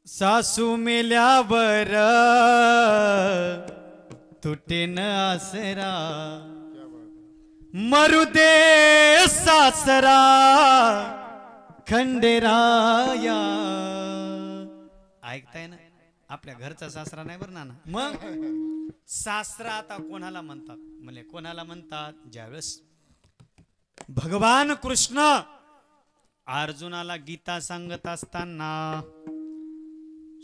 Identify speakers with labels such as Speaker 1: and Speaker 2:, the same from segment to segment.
Speaker 1: सासू मेल्यावर तुटेन आसरा, मरू दे सासरा खंडेराया. ऐकताय ना, आपल्या घरचा सासरा नाही बरं नाना. मग सासरा आता कोणाला म्हणतात म्हणजे कोणाला म्हणतात, ज्यावेळेस भगवान कृष्ण अर्जुनाला गीता सांगत असताना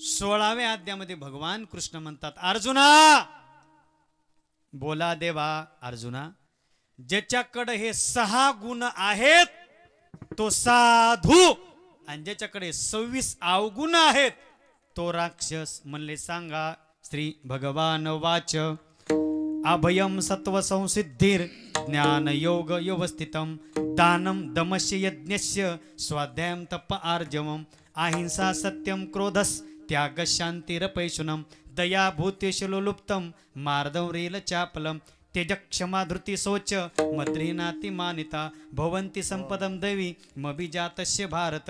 Speaker 1: 16व्या अध्यायामध्ये भगवान कृष्ण म्हणतात, अर्जुना बोला देवा. अर्जुना, ज्याच्याकडे हे 6 गुण आहेत तो साधू, आणि ज्याच्याकडे 26 अवगुण आहेत तो राक्षस. म्हणले सांगा. श्री भगवान वाच, अभयम सत्व संसिद्धिर ज्ञान योग व्यवस्थितम दानम दमस्य यज्ञस्य स्वाध्यायम तप आर्जवम अहिंसा सत्यम क्रोधस त्याग शांतिरपैशुनम दया भूतेशलोलुप्तम मार्दवरेल चापलम तेज क्षमा धृती शौच मद्रीनाति मानिता भवन्ति संपदम दैवी मभिजातस्य भारत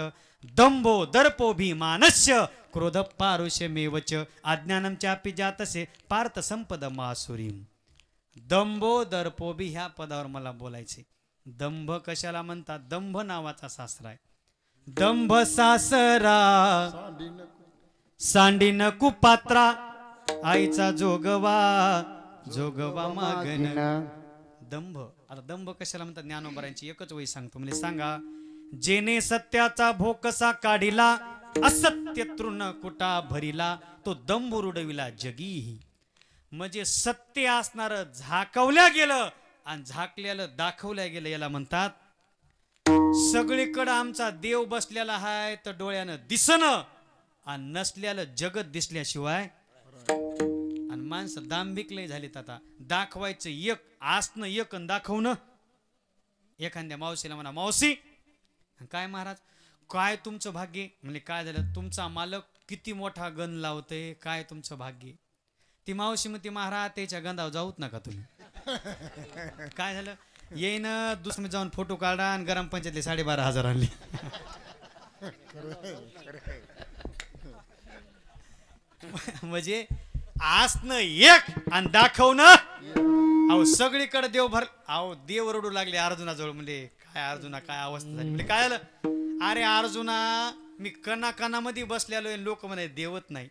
Speaker 1: दंभो दर्पोभिमानस्य क्रोध पारुष्यमेवच अज्ञानम चापि जातसे पार्थ संपदमासुरीम. दंभो दर्पोभी ह्या पदावर मला बोलायचे. दंभ कशाला म्हणतात? दंभ नावाचा सासरा आहे. दंभ सासरा सांडीन कुपात्रा आईचा जोगवा जोगवा मागन. दंभ. आता दंभ कशाला म्हणतात? ज्ञानोबरांची एकच वही सांगतो म्हणजे सांगा. जेने सत्याचा भोकसा काढिला असत्य तृण कुटा भरिला तो दंभ रुडविला जगीही. म्हणजे सत्य असणार झाकवल्या गेलं आणि झाकल्याला दाखवल्या गेलं याला म्हणतात. सगळीकडे आमचा देव बसलेला आहे तर डोळ्यानं दिसणं आणि नसल्याला जगत दिसल्याशिवाय. आणि माणसं दांभिक लय झालीत आता. दाखवायचं एक, असणं एक आणि दाखवणं. एखाद्या मावशीला म्हणा, मावशी काय महाराज काय तुमचं भाग्य. म्हणजे काय झालं, तुमचा मालक किती मोठा गण लावतोय, काय तुमचं भाग्य. ती मावशी म्हणते, महाराज त्याच्या गंधावर जाऊत नका तुम्ही. काय झालं, येईन दुसरी जाऊन फोटो काढा आणि गरम पंचायतले 12,500 आणले. म्हणजे असणं एक आणि दाखवणं. अहो सगळीकडे देव भर. अहो देव रडू लागले अर्जुनाजवळ. म्हणजे काय अर्जुना काय अवस्था झाली. म्हणजे काय झालं, अरे अर्जुना मी कणा कणामध्ये बसलेलो लोक म्हणे देवत नाही.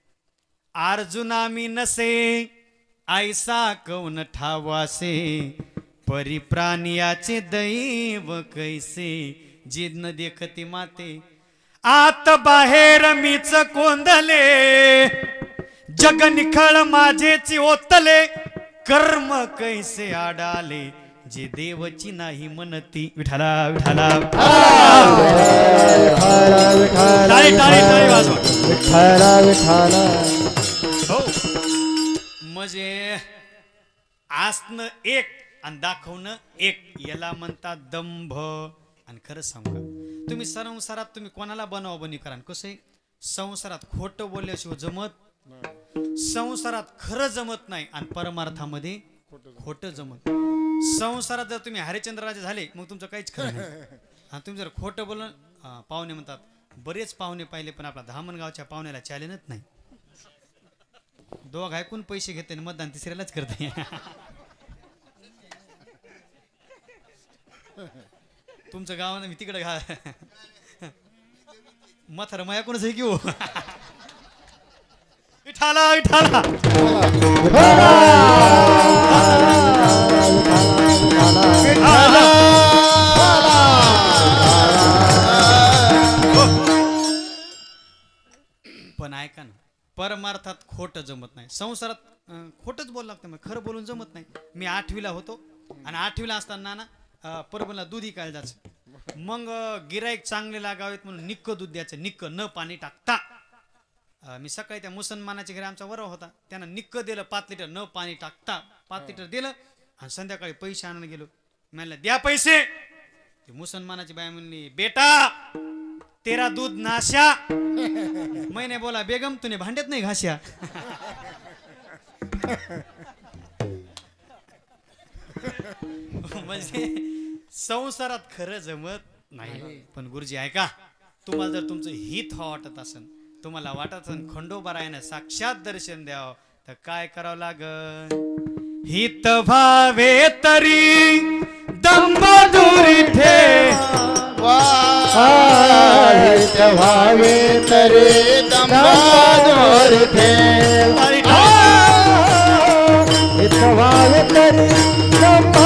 Speaker 1: अर्जुना मी नसे ऐसा कौन ठावासे परिप्राणियाचे दैव कैसे जे न देखते माते आत बाहेर मीच कोंदले जग निखळ माझेची ओतले कर्म कैसे आडाले जे देवची नाही म्हणती. विठाला विठाला टाळी टाळी टाळी वाजवा. विठाला विठाला. हो म्हणजे असणं एक आणि दाखवणं एक याला म्हणतात दंभ. आणि खरं सांगू का, तुम्ही संसारात तुम्ही कोणाला बनवाबनी करा. कसं आहे, संसारात खोटं बोलल्याशिवाय जमत, संसारात खरं जमत नाही आणि परमार्थामध्ये खोटं जमत. संसारात जर तुम्ही हरिश्चंद्रराजे झाले मग तुमचं काहीच खरं नाही. आणि तुम्ही जर खोटं बोलून, पाहुणे म्हणतात बरेच पाहुणे पाहिले पण आपला धामणगावच्या पाहुण्याला चॅलेंजच नाही. दोघ ऐकून पैसे घेते आणि मतदान तिसऱ्यालाच करते. तुमचं गावानं मी तिकडे घा मथार मायाकूनच आहे की हो. विठाला विठाला. पण ऐका ना, परमार्थात खोटं जमत नाही. संसारात खोटंच बोलावं लागतं. मग खरं बोलून जमत नाही. मी 8वीला होतो आणि 8वीला असताना ना परभणीला दूध विकायला जायचं. मग गिराईक चांगले लागावेत म्हणून निक्क दूध द्यायचं, निक्क न पाणी टाकता. मी सकाळी त्या मुसलमानाच्या घरी आमचा वरव होता, त्यांना निक्क दिलं 5 लिटर न पाणी टाकता. 5 लिटर दिलं आणि संध्याकाळी पैसे आणायला गेलो. म्हणलं द्या पैसे. ते मुसलमानाची बाई म्हणली, बेटा तेरा दूध नाशा. मैंने बोला बेगम तूने भांड्यात नाही घास्या. म्हणजे संसारात खरं जमत नाही. पण गुरुजी ऐका, तुम्हाला जर तुमचं हित वाटत असेल तुम्हाला वाटत खंडोबा रायानं साक्षात दर्शन द्यावं तर काय करावं लागल? हित व्हावे तरी दंभ दुरी ठेवा,
Speaker 2: हित व्हावे तरी दंभ दुरी ठेवा, हित व्हावे तरी दंभ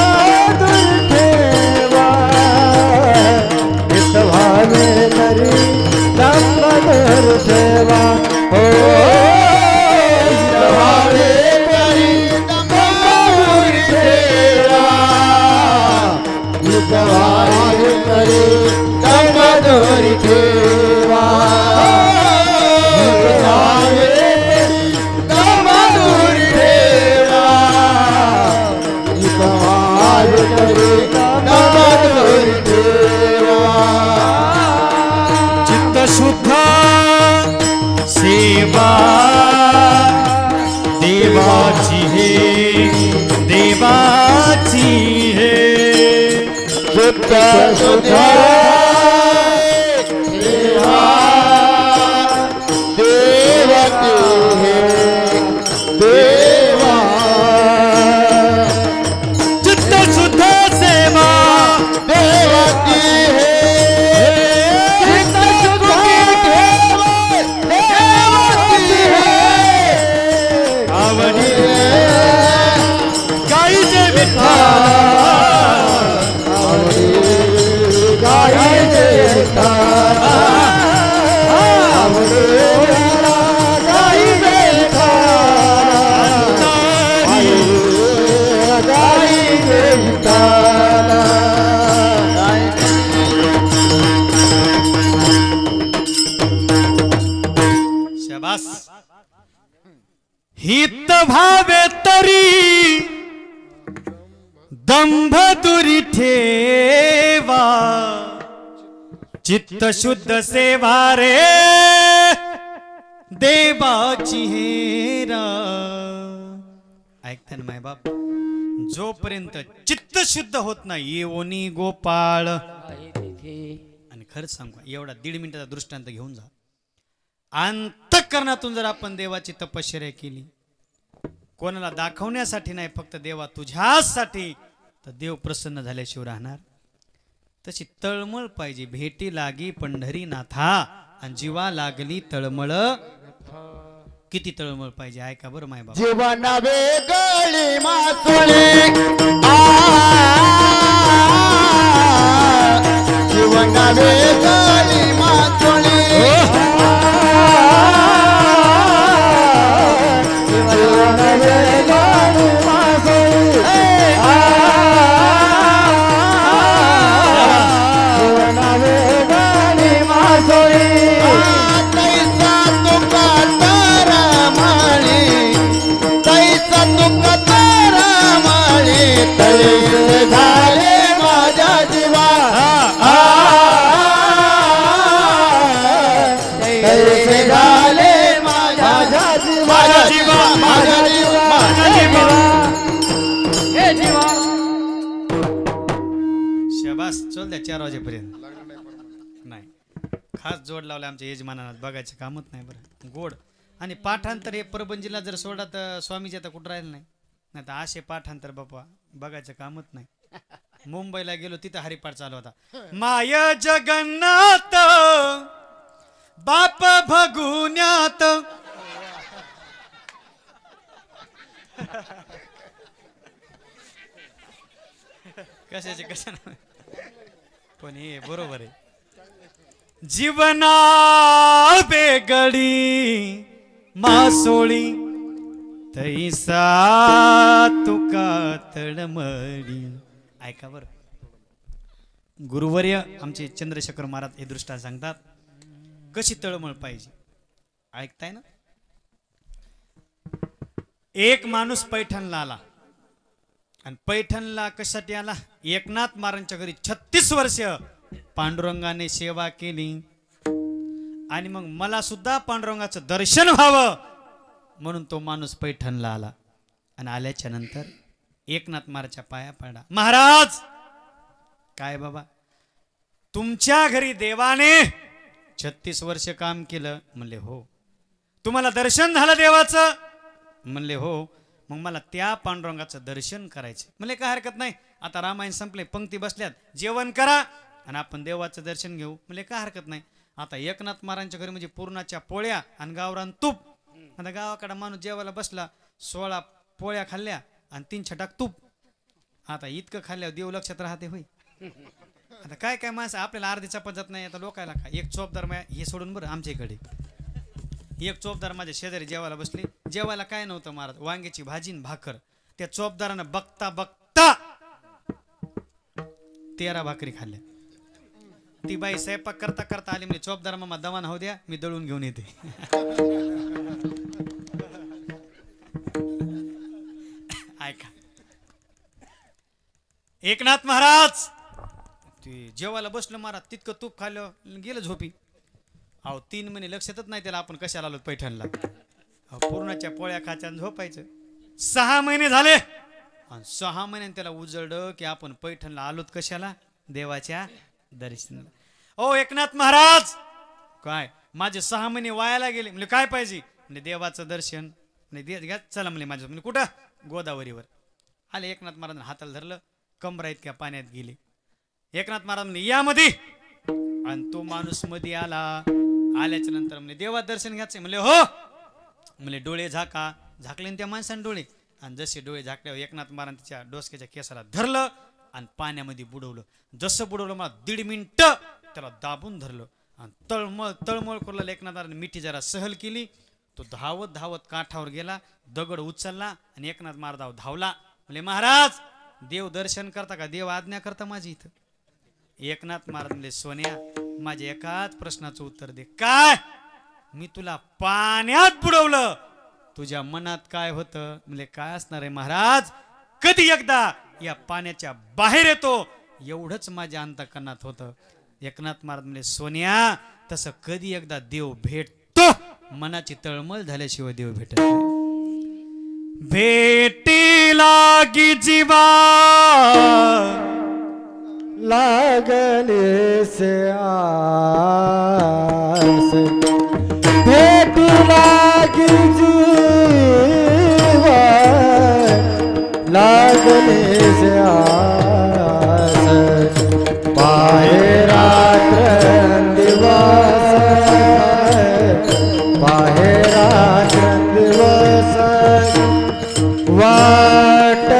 Speaker 2: दुरी ठेवा, हित व्हावे तरी दंभ दुरी ठेवा, हो हित व्हावे तरी दंभ दुरी ठेवा, हित व्हावे तरी दंभ दुरी ठेवा, हित व्हावे तरी दंभ दुरी ठेवा, हित व्हावे तरी दंभ दुरी ठेवा,
Speaker 1: चित्त शुद्ध सेवा देवाची हे देवाची हे,
Speaker 2: चित्त शुद्ध सेवा देवाची हे देवा,
Speaker 1: चित्त शुद्ध सेवा
Speaker 2: देवाची हे चित्त शुद्ध सेवा देवाची हे,
Speaker 1: आवडी गाईचे विठ्ठल, शाबास. हित भावे तरी दंभ दुरी ठेवा, चित्त शुद्ध सेवा रे देवाची हेरा. ऐकता ना माय बाप, जोपर्यंत चित्त शुद्ध होत नाही येवोनी गोपाळ. आणि खरंच सांगू एवढा 1.5 मिनिटाचा दृष्टांत घेऊन जा. अंतःकरणातून जर आपण देवाची तपश्चर्या केली, कोणाला दाखवण्यासाठी नाही, फक्त देवा तुझ्यासाठी, तर देव प्रसन्न झाल्याशिवाय राहणार. तशी तळमळ पाहिजे. भेटी लागी पंढरीनाथा आणि जीवा लागली तळमळ. किती तळमळ पाहिजे ऐका बरं माय बाबा.
Speaker 2: जीवन वेगळी मासुळी, जीवन वेगळी मासुळी, जीवन वेगळी मासुळी, जीवन वेगळी मासुळी, तैसा तुका तारा माळी, तैसा तुका तारा माळी, तैसे झाले माझ्या जीवा, तैसे झाले माझ्या जीवा, माझ्या जीवा, माझ्या जीवा, माझ्या जीवा, हे जीवा.
Speaker 1: शाबास. चल द्या 4 वाजेपर्यंत. नाही खास जोड लावला आमच्या यजमानाला, बघायचं कामच नाही बरं. गोड आणि पाठांतर हे परबंजीला जर सोडा तर स्वामीजी आता कुठं राहिलं नाही. नाही तर असे पाठांतर बापा बघायचं कामच नाही. मुंबईला गेलो तिथं हरिपाठ चालू होता. माय जगन्नाथ बाप भगुन्यात, कशाचे कशा पण हे बरोबर आहे. जीवना बेगडी मासोळी, तैसा तुका तळमळी. ऐका बर, गुरुवर्य आमचे चंद्रशेखर महाराज हे दृष्टा सांगतात कशी तळमळ पाहिजे. ऐकताय ना. एक माणूस पैठणला आला आणि पैठणला कशासाठी आला? एकनाथ महाराजांच्या घरी 36 वर्ष पांडुरंगाने सेवा केली आणि मग मला सुद्धा पांडुरंगाचं दर्शन व्हावं म्हणून तो माणूस पैठणला आला. आणि आल्याच्या नंतर एकनाथ महाराजच्या पाया पडला. महाराज काय बाबा, तुमच्या घरी देवाने 36 वर्ष काम केलं. म्हणले हो. तुम्हाला दर्शन झालं देवाचं? म्हणले हो. मग मला त्या पांडुरंगाचं दर्शन करायचं. म्हणले काय हरकत नाही, आता रामायण संपले, पंक्ती बसल्यात, जेवण करा आणि आपण देवाचं दर्शन घेऊ. म्हणले काय हरकत नाही. आता एकनाथ महाराजांच्या घरी म्हणजे पूर्णाच्या पोळ्या आणि गावरान तूप. आता गावाकडे माणूस जेवायला बसला, 16 पोळ्या खाल्ल्या आणि 3 छटाक तूप. आता इतकं खाल्ल्यावर देव लक्षात राहते होय. आता काय काय माणसं आपल्याला अर्धी चपात जात नाही. आता लोकायला काय एक चोपदार हे सोडून बरं आमच्या इकडे एक चोपदार माझ्या शेजारी जेवायला बसले. जेवायला काय नव्हतं महाराज, वांग्याची भाजी आणि भाकर. त्या चोपदारानं बघता बघता 13 भाकरी खाल्ल्या. ती बाई स्वयंपाक करता करता आली, म्हणजे चोपदार मामा दवान होऊ द्या, मी दळून घेऊन येते. ऐका, एकनाथ महाराज ते जेवायला बसलो महाराज, तितकं तूप खाल्लं गेलं झोपी. अहो 3 महिने लक्षातच नाही त्याला आपण कशाला आलो पैठणला. पूर्णाच्या पोळ्या खायच्या झोपायचं. 6 महिने झाले आणि 6 महिन्याने त्याला उजळलं की आपण पैठणला आलोत कशाला, देवाच्या दर्शनाला. ओ एकनाथ महाराज, काय माझे 6 महिने वायाला गेले. म्हणजे काय पाहिजे? म्हणजे देवाचं दर्शन. घ्या चला म्हणले माझ्या. म्हणजे कुठं? गोदावरीवर आले. एकनाथ महाराज हाताला धरलं, कमरा इतक्या पाण्यात गेले. एकनाथ महाराज म्हणजे यामध्ये, आणि तो माणूस मध्ये आला. आल्याच्या नंतर म्हणजे देवा दर्शन घ्यायचं. म्हणले हो. म्हणले डोळे झाका. झाकले त्या माणसाने डोळे, आणि जसे डोळे झाकल्यावर एकनाथ महाराज त्याच्या डोसक्याच्या केसाला धरलं आणि पाण्यामध्ये बुडवलं. जसं बुडवलं मला 1.5 मिनिटं त्याला दाबून धरलं आणि तळमळ तळमळ करू. एकनाथ महाराज मिठी जरा सहल केली. तो धावत धावत काठावर गेला, दगड उचलला आणि एकनाथ महाराज धावला. म्हणले महाराज देव दर्शन करता का? देव आज्ञा करता माझी इथं. एकनाथ महाराज म्हणले सोन्या, माझ्या एकाच प्रश्नाचं उत्तर दे. काय? मी तुला पाण्यात बुडवलं, तुझ्या मनात काय होतं? म्हणले काय असणार आहे महाराज, कधी एकदा या पाण्याच्या बाहेर येतो एवढंच माझ्या अंतःकरणात होतं. एकनाथ महाराज म्हणले सोन्या, तसं कधी एकदा देव भेटतो, मनाची तळमळ झाल्याशिवाय देव भेटत नाही. भेटी लागी जीवा
Speaker 2: लागले से आस, भेट लागी जीवा लागले से आस, पाहे रात्र दिवस, पाहे रात्र दिवस वाट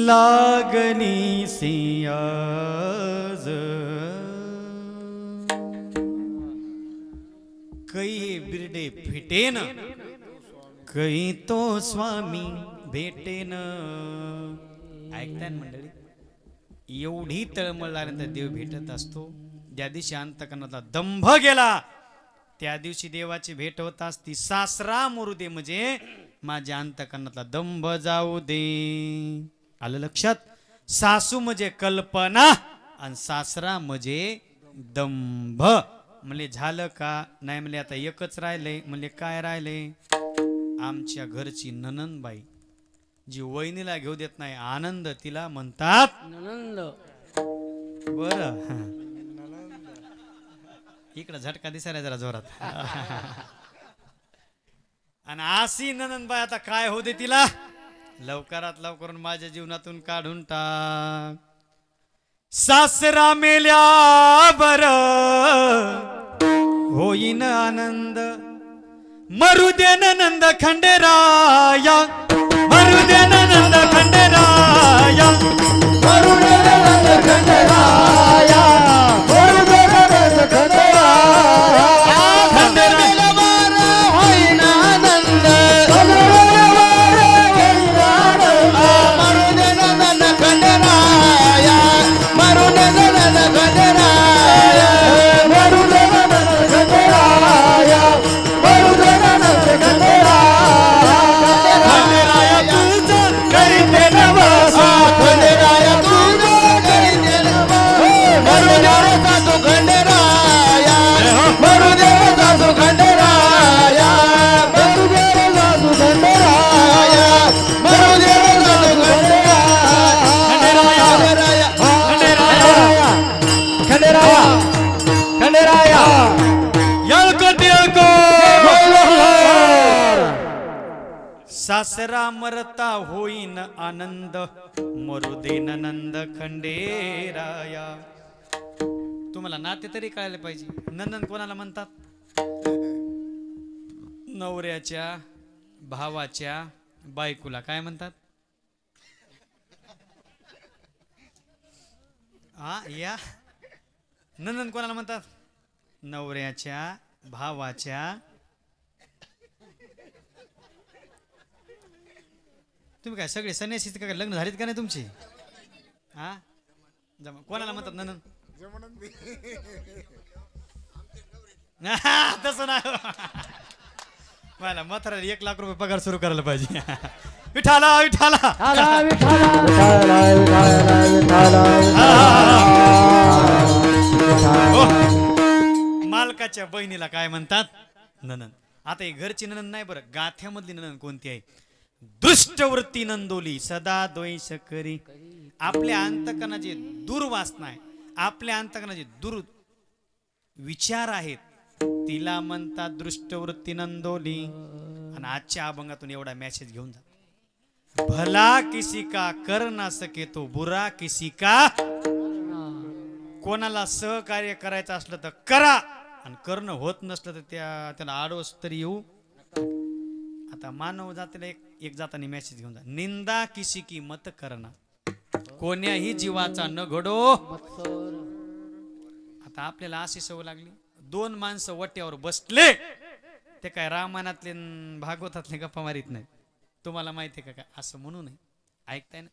Speaker 1: लागनी सियाज, कई बिरडे फिटेन, कई तो स्वामी भेटेन. ऐकताय मंडळी, एवढी तळमळ लागल्यानंतर देव भेटत असतो. ज्या दिवशी अंतःकरणातला दंभ गेला त्या दिवशी देवाची भेट होत असती. सासरा मरू दे म्हणजे माझ्या अंतःकरणातला दंभ जाऊ दे. आलं लक्षात? सासू म्हणजे कल्पना आणि सासरा म्हणजे दंभ. म्हणले झालं का? नाही म्हणले आता एकच राहिले. म्हणले काय राहिले? आमच्या घरची ननंदबाई जी वहिनीला घेऊ देत नाही आनंद, तिला म्हणतात ननंद. बर, इकडं झटका दिसायला जरा जोरात. आणि अशी ननंदबाई आता काय होते तिला? लवकरात लवकर माझ्या जीवनातून काढून टाक. सासरा मेल्या बर होईन आनंद, मरू दे नंद खंडेराया, मरू दे नंद खंडेराया, मरू दे नंद खंडेराया, मरू दे नंद खंडेराया. खंडेराया होईन आनंद, मरू दे नंद सासरा मरता होईन आनंद मरू दे नंद खंडेराया. तुम्हाला नाते तरी कळायला पाहिजे. नंदन कोणाला म्हणतात? नवऱ्याच्या भावाच्या बायकोला काय म्हणतात? हा या नंदन कोणाला म्हणतात? नवऱ्याच्या भावाच्या. तुम्ही काय सगळे संन्यासीच का? लग्न झालीत का नाही तुमची? हा कोणाला म्हणतात नंदन? तसं नाही. मला म्हातारा 1 लाख रुपये पगार सुरू करायला पाहिजे. विठाला विठाला मालकाच्या बहिणीला काय म्हणतात? ननन. आता ही घरची ननन नाही बरं, गाथ्यामधली ननन कोणती आहे? दुष्टवृत्ती नंदोली सदा द्वेष करी. आपल्या अंतकरणाचे दुर्वासना आहे, आपल्या अंतकरणाचे दुर विचार आहेत, तिला म्हणतात दृष्टवृत्ती नंदोली. आणि आजच्या अभंगातून एवढा मेसेज घेऊन जा. भला किसी का कर ना सके तो बुरा किसी का. कोणाला सहकार्य करायचं असलं तर करा, आणि करणं होत नसलं तर त्याला आडवस तरी येऊ. आता मानव जातीला एक जातानी मेसेज घेऊन जा. निंदा किसी की मत करना, कोण्याही जीवाचा न घडो. आता आपल्याला अशी सवय लागली, 2 माणसं वट्यावर बसले ते काय रामायणातले भागवतातले गप्पा मारित नाही. तुम्हाला माहिती आहे का काय? असं म्हणू नये. ऐकताय ना?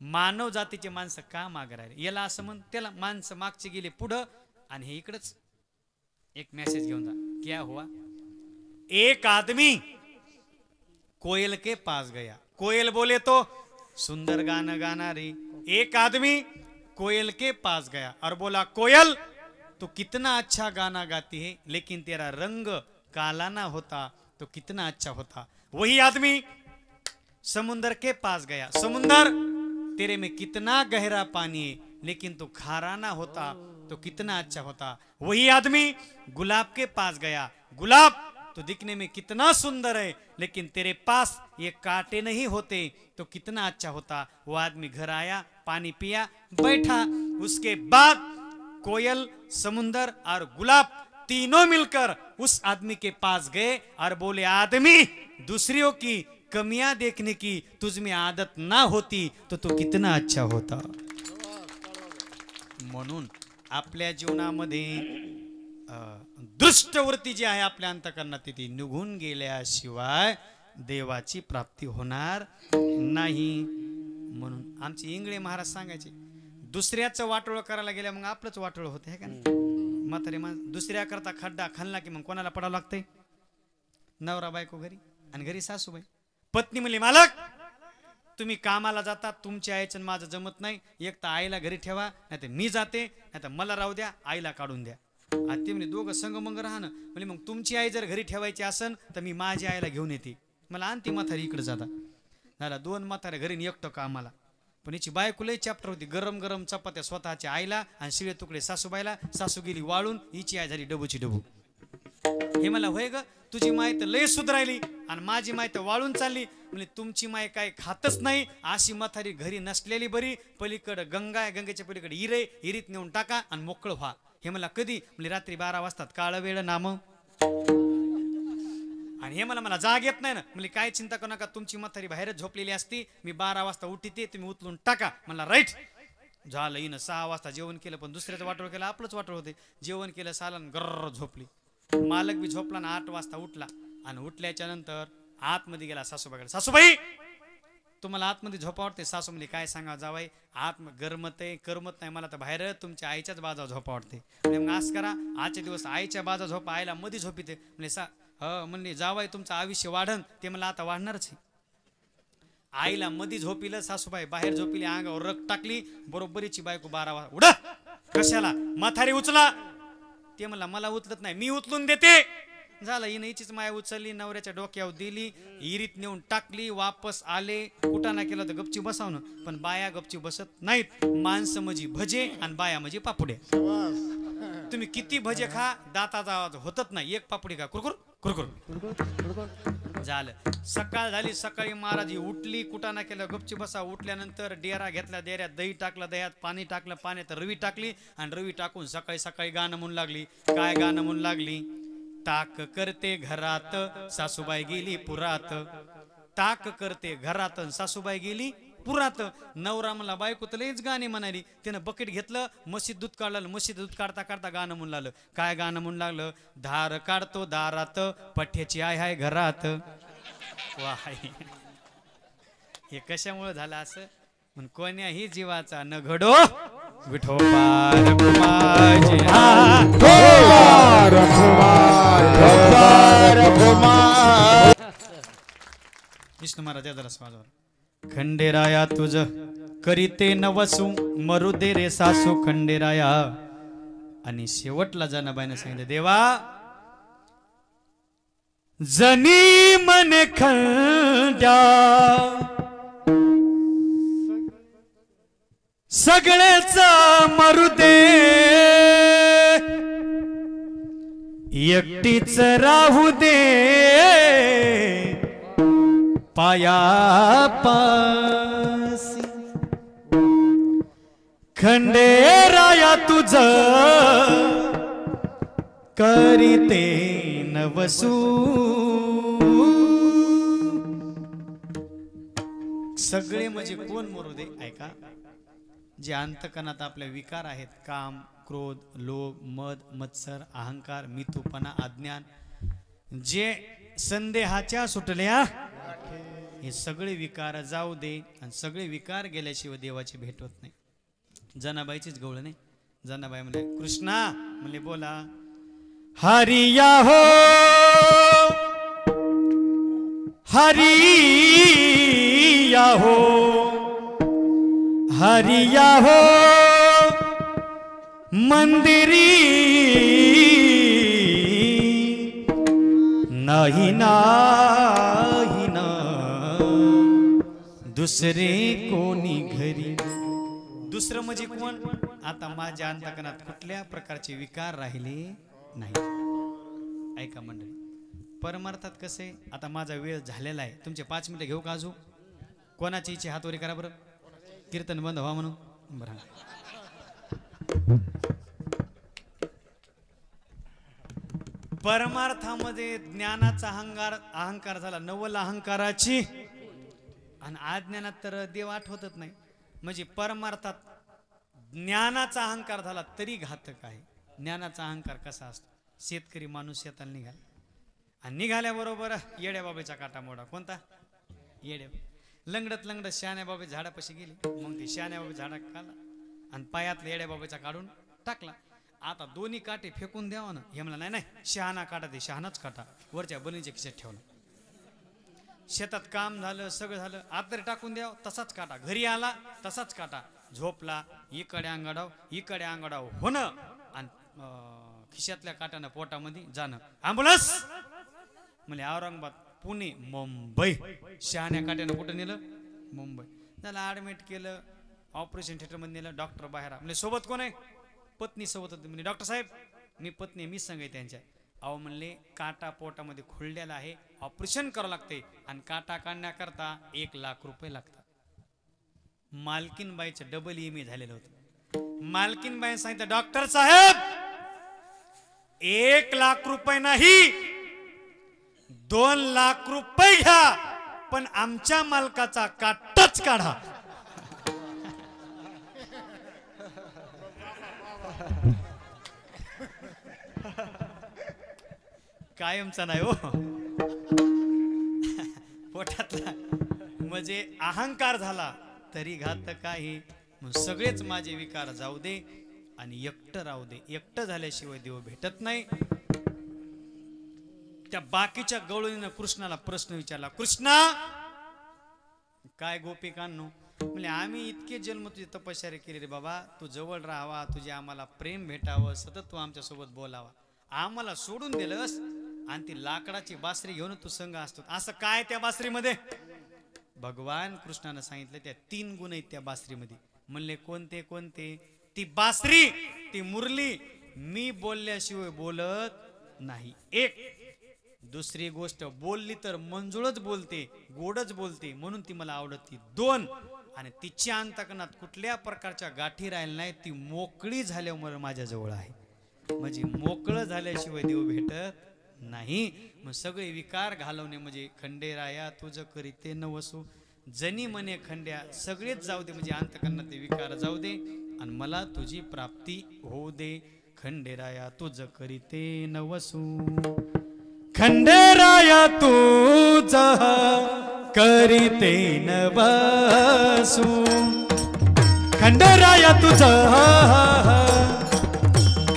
Speaker 1: मानव जातीचे माणसं का मागे राहिले? याला असं म्हण, त्याला माणसं मागचे गेले पुढं, आणि हे इकडंच. एक मेसेज घेऊन जा. क्या हुआ? एक आदमी कोयल के पास गया. कोयल बोले तो सुंदर गाना गाना रे. एक आदमी कोयल के पास गया और बोला, कोयल तो कितना अच्छा गाना गाती है, लेकिन तेरा रंग काला ना होता तो कितना अच्छा होता. वही आदमी समुंदर के पास गया. समुंदर, तेरे में कितना गहरा पानी है, लेकिन तो खारा ना होता तो कितना अच्छा होता. वही आदमी गुलाब के पास गया. गुलाब तो दिखने में कितना सुंदर है, लेकिन तेरे पास ये कांटे नहीं होते तो कितना अच्छा होता. वो आदमी घर आया, पानी पिया, बैठा. उसके बाद कोयल, समुंदर और गुलाब तीनों मिलकर उस आदमी के पास गए और बोले, आदमी, दूसरियों की कमियां देखने की तुझ में आदत ना होती तो तू कितना अच्छा होता. म्हणून आपल्या जीवनामध्ये दुष्टवृत्ती जी आहे आपल्या अंतःकरणात, ती निघून गेल्याशिवाय देवाची प्राप्ती होणार नाही. म्हणून आमचे इंगळे महाराज सांगायचे, दुसऱ्याचं वाटोळ करायला गेल्या मग आपलंच वाटोळ होते, है का नाही? म्हातारे दुसऱ्या करता खड्डा खाल्ला की मग कोणाला पडावं लागतंय? नवरा बायको घरी, आणि घरी सासूबाई. पत्नी म्हणली, मालक तुम्ही कामाला जाता, तुमच्या आईचं माझं जमत नाही, एक तर आईला घरी ठेवा, नाही तर मी जाते, नाही तर मला राहू द्या, आईला काढून द्या. आणि ते म्हणजे दोघं संगमंग राहणं. म्हणजे मग तुमची आई जर घरी ठेवायची असन तर मी माझ्या आईला घेऊन येते, मला आणती म्हातारी इकडे जाता. झाला 2 म्हातारे घरी एकटं कामाला. पण हिची बायको लय चॅप्टर होती. गरम गरम चपात्या स्वतःच्या आईला आणि शिळे तुकडे सासूबाईला. सासू गेली वाळून, हिची आई झाली डबूची डबू. हे मला होय ग, तुझी माय तर लय सुधरायली आणि माझी माय तर वाळून चालली. म्हणजे तुमची माय काय खातच नाही, अशी म्हातारी घरी नसलेली बरी. पलीकडं गंगा आहे, गंगेच्या पलीकडे हिरे, हिरीत नेऊन टाका आणि मोकळं व्हा. हे मला कधी? म्हणजे रात्री 12 वाजतात, काळ वेळ नाम. आणि हे मला जाग येत नाही ना. म्हणजे काय चिंता करू नका, तुमची म्हातारी बाहेरच झोपलेली असती, मी 12 वाजता उठीते, तुम्ही उचलून टाका. मला राईट झालं. हिनं 6 वाजता जेवण केलं, पण दुसऱ्याचं वाटोळ केलं, आपलंच वाटोळ होते. जेवण केलं, सालन गर्र झोपली. मालक बी झोपला ना, 8 वाजता उठला. आणि उठल्याच्या नंतर आतमध्ये गेला सासूबाईकडे. सासूबाई, तुम्हाला आतमध्ये झोपा वाटते? सासू म्हणजे काय सांगा जावाई, आत गरमत आहे, करमत नाही मला तर बाहेर तुमच्या आईच्याच बाजावर झोपा वाटते. मग असं करा, आजच्या दिवस आईच्या बाजा झोपा, आईला मध्ये झोपीते. म्हणजे म्हणले जावाई तुमचं आयुष्य वाढन. ते मला आता वाढणारच आहे. आईला मध्ये झोपिलं, सासूबाई बाहेर झोपिली, अंगावर रग टाकली. बरोबरीची बायको 12 वाजता उडा कशाला, म्हातारी उचला. ते मला उचलत नाही, मी उचलून देते. झालं, हिनं हिचीच माया उचलली, नवऱ्याच्या डोक्यावर दिली, इरीत नेऊन टाकली. वापस आले, कुटाणा केला तर गपची बसावणं. पण बाया गपची बसत नाहीत. माणसं म्हणजे भजे आणि बाया म्हणजे पापुडे. तुम्ही किती भजे खा, दाताचा आवाज होतच नाही. एक पापुडी खा, कुरकुर कुरकुर झालं. सकाळ झाली. सकाळी महाराज उठली, कुटाणा केलं, गपची बसा. उठल्यानंतर डेरा घेतला, डेऱ्यात दही टाकलं, दह्यात पाणी टाकलं, पाण्यात रवी टाकली आणि रवी टाकून सकाळी सकाळी गाणं म्हणू लागली. काय गाणं म्हणू लागली? ताक करते घरात सासूबाई गेली पुरात. ताक करते घरात सासूबाई गेली पुरात. नवरा म्हणला बायको तर लईच गाणी म्हणाली. त्यानं बकेट घेतलं, म्हशीत दूध काढलं. म्हशीत दूध काढता काढता गाणं म्हणू लागलं. काय गाणं म्हणू लागलं? धार काढतो दारात पठ्याची आय हाय घरात. वा, हे कशामुळे झालं असं? म्हणून कोण्याही जीवाचा न घडो विठोबा रखुमाई. विष्णू महाराज जरा स्वाजवर. खंडेराया तुझ करीते नवसू मरू दे रे सासू खंडेराया. आणि शेवटला जनाबाईनं सांगितलं देवा जनी मन खंड्या सगळेच मरू दे एकटीच राहू दे पाया पासी. खंडेराया तुझ करीते नवसू. सगळे म्हणजे कोण मरू दे? ऐका, जे अंतकणात आपले विकार आहेत, काम, क्रोध, लोभ, मद, मत्सर, अहंकार, मितूपणा, अज्ञान, जे संदेहाच्या सुटल्या, हे सगळे विकार जाऊ दे. आणि सगळे विकार गेल्याशिवाय देवाची भेट होत नाही. जनाबाईचीच गवळ नाही. जनाबाई म्हणले कृष्णा, म्हणले बोला. हरिया हो हरिया हो हरिया हो मंदिरी नाही नाही ना दुसरे कोणी घरी. दुसरं म्हणजे कोण? आता माझ्या अंतकणात कुठल्या प्रकारचे विकार राहिले नाही. ऐका मंडळी, परमार्थात कसे, आता माझा वेळ झालेला आहे. तुमचे 5 मिनिटं घेऊ का अजून? कोणाची इच्छा हातवरी करा बरं, कीर्तन बंद व्हा म्हणून. बरं, परमार्थामध्ये ज्ञानाचा अहंकार झाला, नवल अहंकाराची. आणि अज्ञानात तर देव आठवतच नाही. म्हणजे परमार्थात ज्ञानाचा अहंकार झाला तरी घातक आहे. ज्ञानाचा अहंकार कसा असतो? शेतकरी माणूस शेताला निघाला आणि निघाल्याबरोबर येड्या बाबेचा काटा मोडा. कोणता? येड्या. लंगडत लंगडत शहाण्या बाबे झाडापाशी गेली. मग ती शहाण्या बाबे झाडा काढला आणि पायातला येड्या बाबेचा काढून टाकला. आता दोन्ही काटे फेकून द्यावा ना. हे म्हणला नाही नाही, शहाणा काटा ते शहाणाच काटा वरच्या बनीच्या खिशात ठेवला. शेतात काम झालं, सगळं झालं, आत तरी टाकून द्यावं. तसाच काटा. घरी आला तसाच काटा. झोपला, इकडे अंगाडाव इकडे अंगाडाव होणं आणि खिशातल्या काट्यानं पोटामध्ये जाणं. ॲम्ब्युलन्स म्हणजे औरंगाबाद, पुणे, मुंबई. शहाण्या काट्यानं कुठं नेलं? मुंबई. त्याला ॲडमिट केलं, ऑपरेशन थिएटरमध्ये नेलं. डॉक्टर बाहेर म्हणजे सोबत कोण आहे? पत्नी सोबत होती. म्हणजे डॉक्टर साहेब मी पत्नी मीच सांगाय त्यांच्या. अहो म्हणले काटा पोटामध्ये खुललेला आहे, ऑपरेशन करावं लागते आणि काटा काढण्याकरता 1 लाख रुपये लागतात. मालकीनबाईचं डबल EMI झालेलं होतं. मालकीनबाई सांगितलं डॉक्टर साहेब 1 लाख रुपये नाही 2 लाख रुपये घ्या, पण आमच्या मालकाचा काटाच काढा. कायमचा नाही हो पोटातला. म्हणजे अहंकार झाला तरी घातक आहे. सगळेच माझे विकार जाऊ दे आणि एकटं राहू दे. एकटं झाल्याशिवाय देव भेटत नाही. त्या बाकीच्या गवळणीनं कृष्णाला प्रश्न विचारला, कृष्णा काय गोपिकांनो, म्हणजे आम्ही इतके जन्म तुझी तपश्चर्या केली रे बाबा, तू जवळ राहावा, तुझे आम्हाला प्रेम भेटावं, सतत तू आमच्या सोबत बोलावा, आम्हाला सोडून दिलंस आणि ती लाकडाची बासरी घेऊन तू संघ असतो. असं काय त्या बासरीमध्ये? भगवान कृष्णानं सांगितलं त्या 3 गुण आहेत त्या बासरीमध्ये. म्हणले कोणते कोणते? ती बासरी, ती मुरली मी बोलल्याशिवाय बोलत नाही. 1 दुसरी गोष्ट बोलली तर मंजुळच बोलते, गोडच बोलते, म्हणून ती मला आवडती. 2 आणि तिच्या अंतकरणात कुठल्या प्रकारच्या गाठी राहिल्या नाही, ती मोकळी झाल्यामुळे माझ्याजवळ आहे. म्हणजे मोकळं झाल्याशिवाय देव भेटत नाही. मग सगळे विकार घालवणे म्हणजे खंडेराया तुझं करीते नवसू, जनी म्हणे खंड्या सगळेच जाऊ दे, म्हणजे अंतकरणात ते विकार जाऊ दे आणि मला तुझी प्राप्ती होऊ दे. खंडेराया तुझं करीते नवसू, खंडेराया तुझं करीते नवसू, खंडेराया तुझं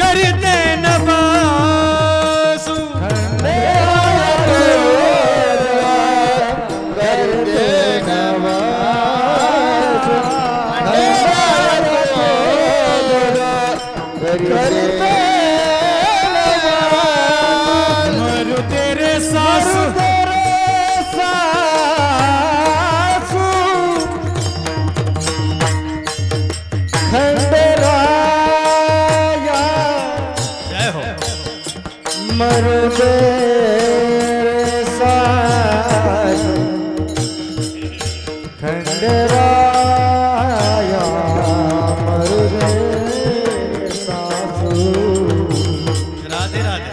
Speaker 1: करीते नवसू, मरु तेरे सासू
Speaker 2: खंडेराया
Speaker 1: जय हो.
Speaker 2: मरु तेरे सासू खंडेराया मरु तेरे सासू
Speaker 1: राधे राधे.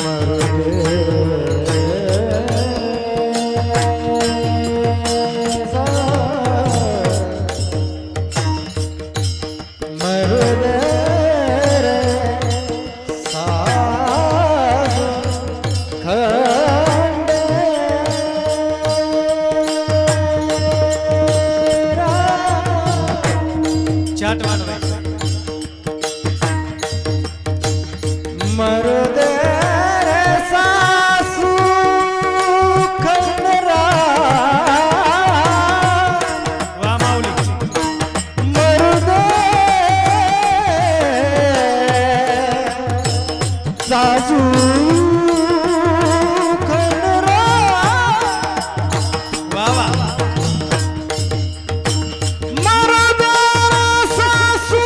Speaker 2: मरु तेरे सासू मरु तेरे सासू
Speaker 1: चाट वाढवायचं.
Speaker 2: मरु तेरे सासू खंडेराया
Speaker 1: वा माऊली.
Speaker 2: मरु सासू खंडेराया
Speaker 1: वा वा.
Speaker 2: मरु तेरे सासू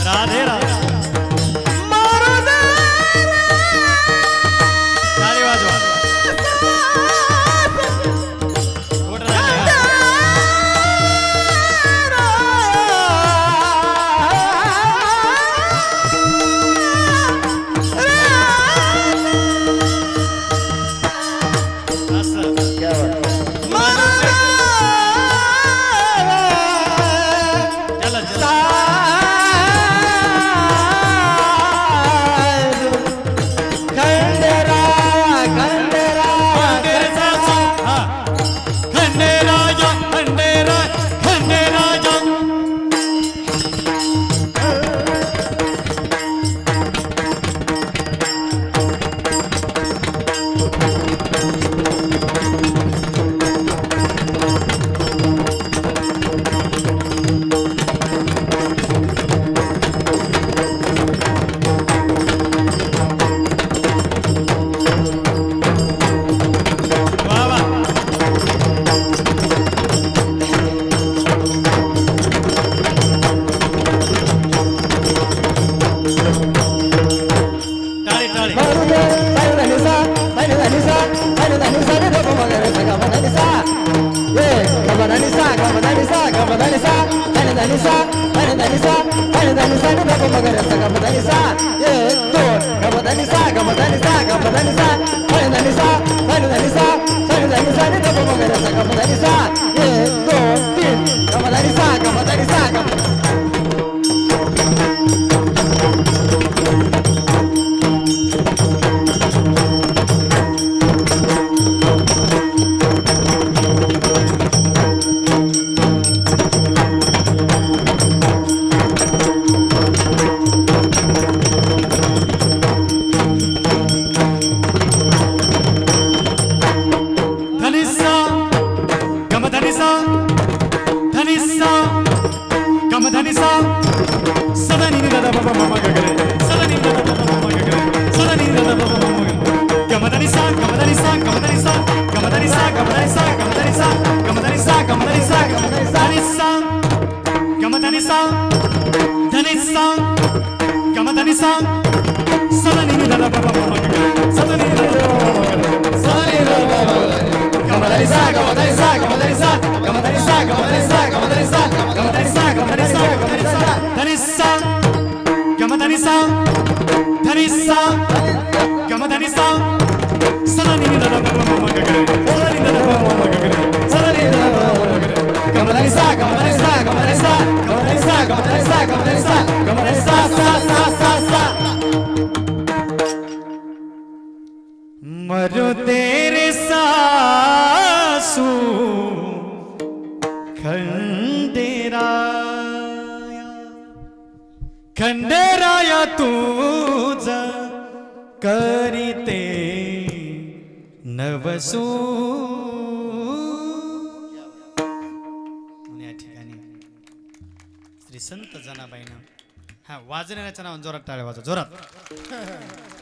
Speaker 1: राधे राधे. टाळी वाजवा. गोड राहिले, हा. असं. चला चला. खंडेर सासू, हा. खंडेराया खंडेराया खंडेराया. वा वा. टाळी टाळी. मरो तेरे सासू खंडेराया तुझ करीते नवसू या ठिकाणी श्री संत जनाबाईनं हा वाजण्याच्या नावाने जोरात टाळ्या वाजवा जोरात